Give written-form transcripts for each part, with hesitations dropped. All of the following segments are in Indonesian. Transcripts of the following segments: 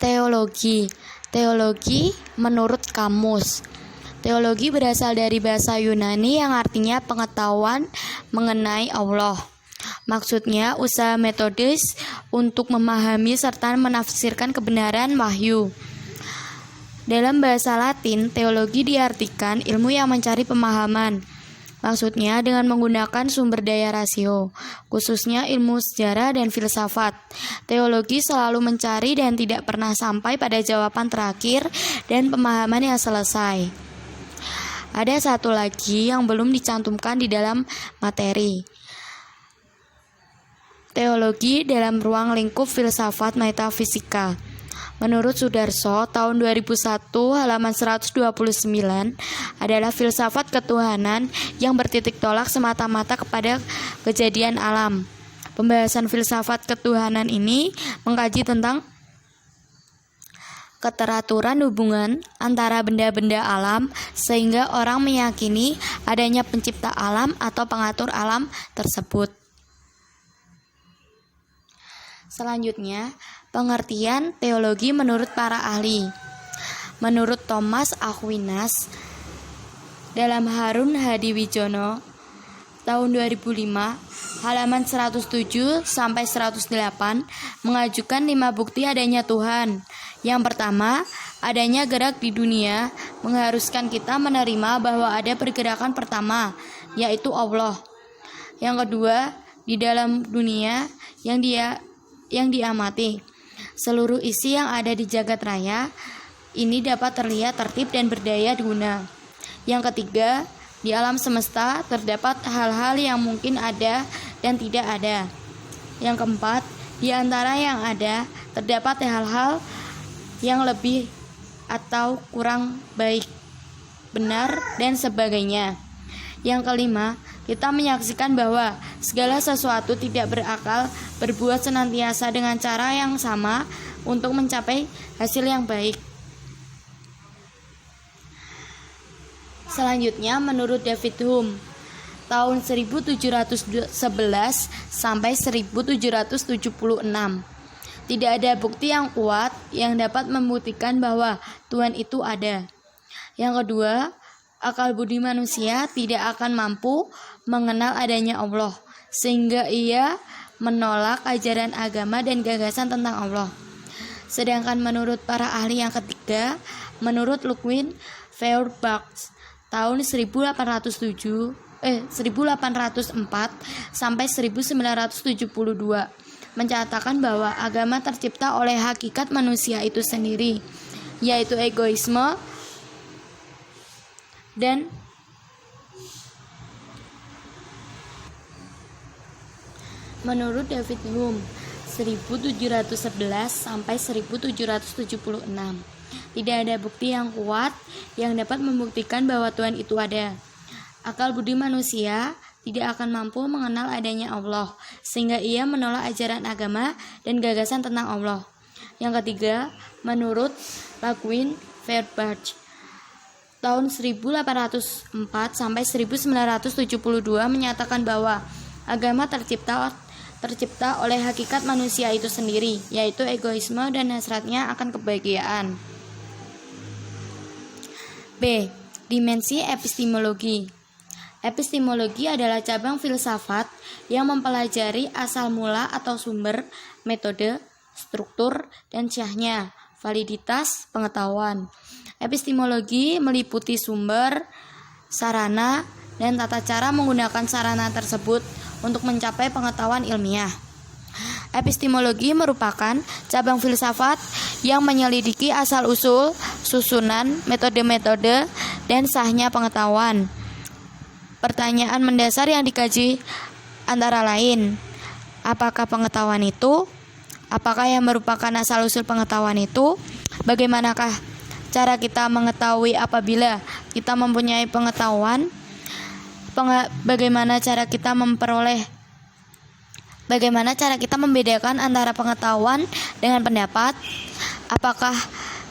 Teologi. Teologi menurut kamus. Teologi berasal dari bahasa Yunani yang artinya pengetahuan mengenai Allah. Maksudnya usaha metodis untuk memahami serta menafsirkan kebenaran wahyu. Dalam bahasa Latin, teologi diartikan ilmu yang mencari pemahaman. Maksudnya dengan menggunakan sumber daya rasio, khususnya ilmu sejarah dan filsafat. Teologi selalu mencari dan tidak pernah sampai pada jawaban terakhir dan pemahaman yang selesai. Ada satu lagi yang belum dicantumkan di dalam materi. Teologi dalam ruang lingkup filsafat metafisika. Menurut Sudarso, tahun 2001 halaman 129 adalah filsafat ketuhanan yang bertitik tolak semata-mata kepada kejadian alam. Pembahasan filsafat ketuhanan ini mengkaji tentang keteraturan hubungan antara benda-benda alam sehingga orang meyakini adanya pencipta alam atau pengatur alam tersebut. Selanjutnya, pengertian teologi menurut para ahli. Menurut Thomas Aquinas, dalam Harun Hadiwijono, tahun 2005, halaman 107 sampai 108, mengajukan 5 bukti adanya Tuhan. Yang pertama, adanya gerak di dunia mengharuskan kita menerima bahwa ada pergerakan pertama, yaitu Allah. Yang kedua, di dalam dunia yang diamati, seluruh isi yang ada di jagat raya ini dapat terlihat tertib dan berdaya guna. Yang ketiga, di alam semesta terdapat hal-hal yang mungkin ada dan tidak ada. Yang keempat, di antara yang ada terdapat hal-hal yang lebih atau kurang baik, benar, dan sebagainya. Yang kelima, kita menyaksikan bahwa segala sesuatu tidak berakal berbuat senantiasa dengan cara yang sama untuk mencapai hasil yang baik. Selanjutnya, menurut David Hume, tahun 1711 sampai 1776, tidak ada bukti yang kuat yang dapat membuktikan bahwa Tuhan itu ada. Yang kedua, akal budi manusia tidak akan mampu mengenal adanya Allah, sehingga ia menolak ajaran agama dan gagasan tentang Allah. Sedangkan menurut para ahli yang ketiga, menurut Ludwig Feuerbach, tahun 1804 sampai 1972, mencatatkan bahwa agama tercipta oleh hakikat manusia itu sendiri, yaitu egoisme dan menurut David Hume 1711 sampai 1776, tidak ada bukti yang kuat yang dapat membuktikan bahwa Tuhan itu ada. Akal budi manusia tidak akan mampu mengenal adanya Allah, sehingga ia menolak ajaran agama dan gagasan tentang Allah. Yang ketiga, menurut Ludwig Feuerbach, tahun 1804 sampai 1972, menyatakan bahwa agama tercipta oleh hakikat manusia itu sendiri, yaitu egoisme dan hasratnya akan kebahagiaan. B. Dimensi epistemologi. Epistemologi adalah cabang filsafat yang mempelajari asal mula atau sumber, metode, struktur, dan syahnya, validitas pengetahuan. Epistemologi meliputi sumber, sarana, dan tata cara menggunakan sarana tersebut untuk mencapai pengetahuan ilmiah. Epistemologi merupakan cabang filsafat yang menyelidiki asal-usul, susunan, metode-metode, dan sahnya pengetahuan. Pertanyaan mendasar yang dikaji antara lain, apakah pengetahuan itu? Apakah yang merupakan asal-usul pengetahuan itu? Bagaimanakah cara kita mengetahui apabila kita mempunyai pengetahuan? Bagaimana cara kita membedakan antara pengetahuan dengan pendapat? Apakah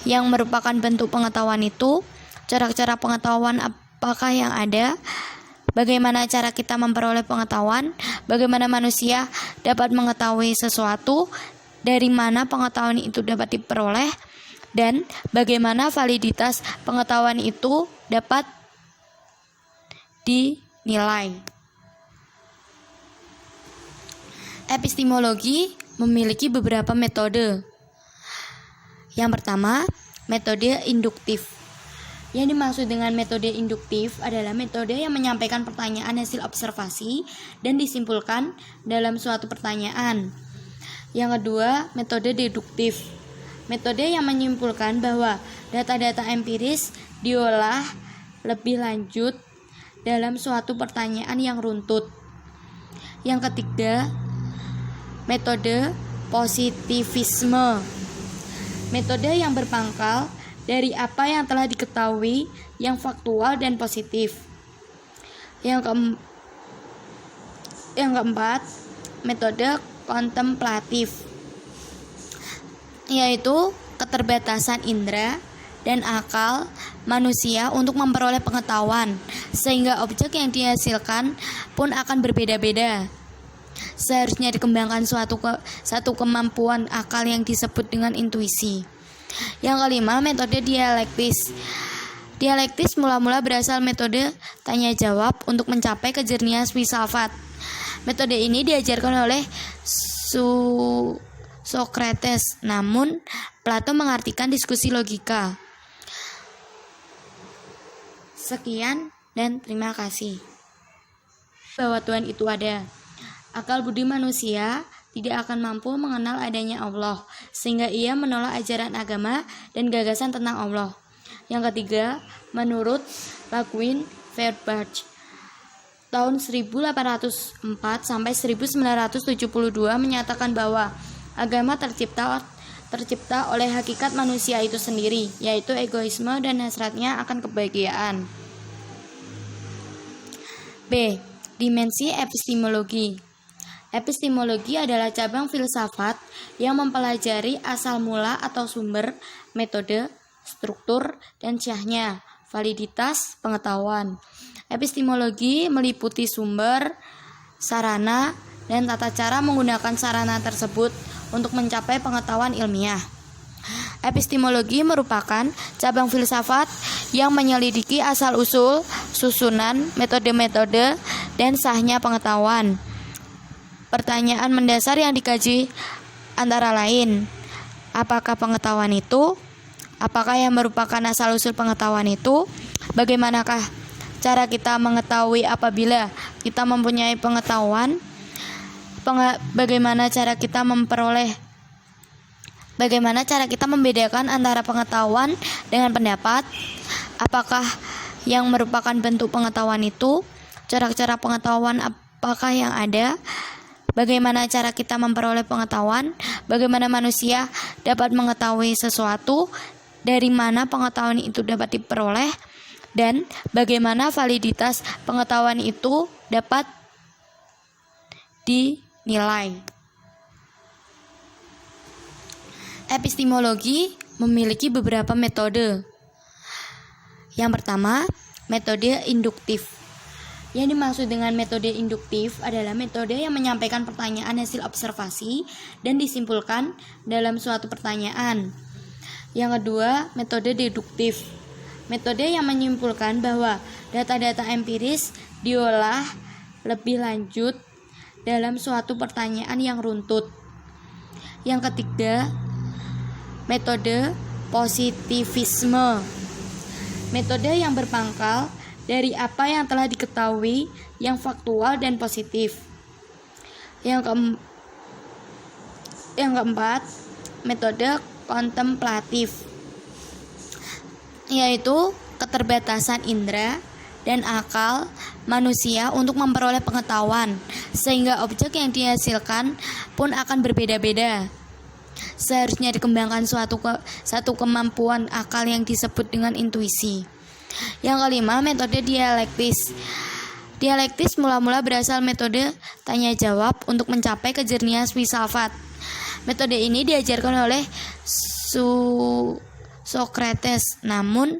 yang merupakan bentuk pengetahuan itu? Cara-cara pengetahuan apakah yang ada? Bagaimana cara kita memperoleh pengetahuan? Bagaimana manusia dapat mengetahui sesuatu? dari mana pengetahuan itu dapat diperoleh, dan bagaimana validitas pengetahuan itu dapat dinilai. Epistemologi memiliki beberapa metode. Yang pertama, metode induktif. Yang dimaksud dengan metode induktif adalah metode yang menyampaikan pertanyaan hasil observasi dan disimpulkan dalam suatu pertanyaan. Yang kedua, metode deduktif. Metode yang menyimpulkan bahwa data-data empiris diolah lebih lanjut dalam suatu pertanyaan yang runtut. Yang ketiga, metode positivisme. Metode yang berpangkal dari apa yang telah diketahui yang faktual dan positif. Yang keempat, metode kontemplatif, yaitu keterbatasan indera dan akal manusia untuk memperoleh pengetahuan, sehingga objek yang dihasilkan pun akan berbeda-beda. Seharusnya dikembangkan satu kemampuan akal yang disebut dengan intuisi. Yang kelima, metode dialektis. Dialektis mula-mula berasal metode tanya jawab untuk mencapai kejernihan filsafat. Metode ini diajarkan oleh Socrates, namun Plato mengartikan diskusi logika. Sekian dan terima kasih. Bahwa Tuhan itu ada. Akal budi manusia tidak akan mampu mengenal adanya Allah, sehingga ia menolak ajaran agama dan gagasan tentang Allah. Yang ketiga, menurut Ludwig Feuerbach, tahun 1804 sampai 1972 menyatakan bahwa agama tercipta oleh hakikat manusia itu sendiri, yaitu egoisme dan hasratnya akan kebahagiaan. B. Dimensi epistemologi. Epistemologi adalah cabang filsafat yang mempelajari asal mula atau sumber, metode, struktur, dan syahnya, validitas pengetahuan. Epistemologi meliputi sumber, sarana, dan tata cara menggunakan sarana tersebut untuk mencapai pengetahuan ilmiah. Epistemologi merupakan cabang filsafat yang menyelidiki asal-usul, susunan, metode-metode, dan sahnya pengetahuan. Pertanyaan mendasar yang dikaji antara lain, apakah pengetahuan itu? Apakah yang merupakan asal-usul pengetahuan itu? Bagaimanakah cara kita mengetahui apabila kita mempunyai pengetahuan? Bagaimana cara kita membedakan antara pengetahuan dengan pendapat? Apakah yang merupakan bentuk pengetahuan itu? Cara-cara pengetahuan apakah yang ada? Bagaimana cara kita memperoleh pengetahuan? Bagaimana manusia dapat mengetahui sesuatu? Dari mana pengetahuan itu dapat diperoleh? Dan bagaimana validitas pengetahuan itu dapat dinilai? Epistemologi memiliki beberapa metode. Yang pertama, metode induktif. Yang dimaksud dengan metode induktif adalah metode yang menyampaikan pertanyaan hasil observasi dan disimpulkan dalam suatu pertanyaan. Yang kedua, metode deduktif. Metode yang menyimpulkan bahwa data-data empiris diolah lebih lanjut dalam suatu pertanyaan yang runtut. Yang ketiga, metode positivisme. Metode yang berpangkal dari apa yang telah diketahui yang faktual dan positif. Yang keempat, metode kontemplatif, yaitu keterbatasan indera dan akal manusia untuk memperoleh pengetahuan, sehingga objek yang dihasilkan pun akan berbeda-beda. Seharusnya dikembangkan satu kemampuan akal yang disebut dengan intuisi. Yang kelima, metode dialektis. Dialektis mula-mula berasal metode tanya jawab untuk mencapai kejernihan filsafat. Metode ini diajarkan oleh Socrates, namun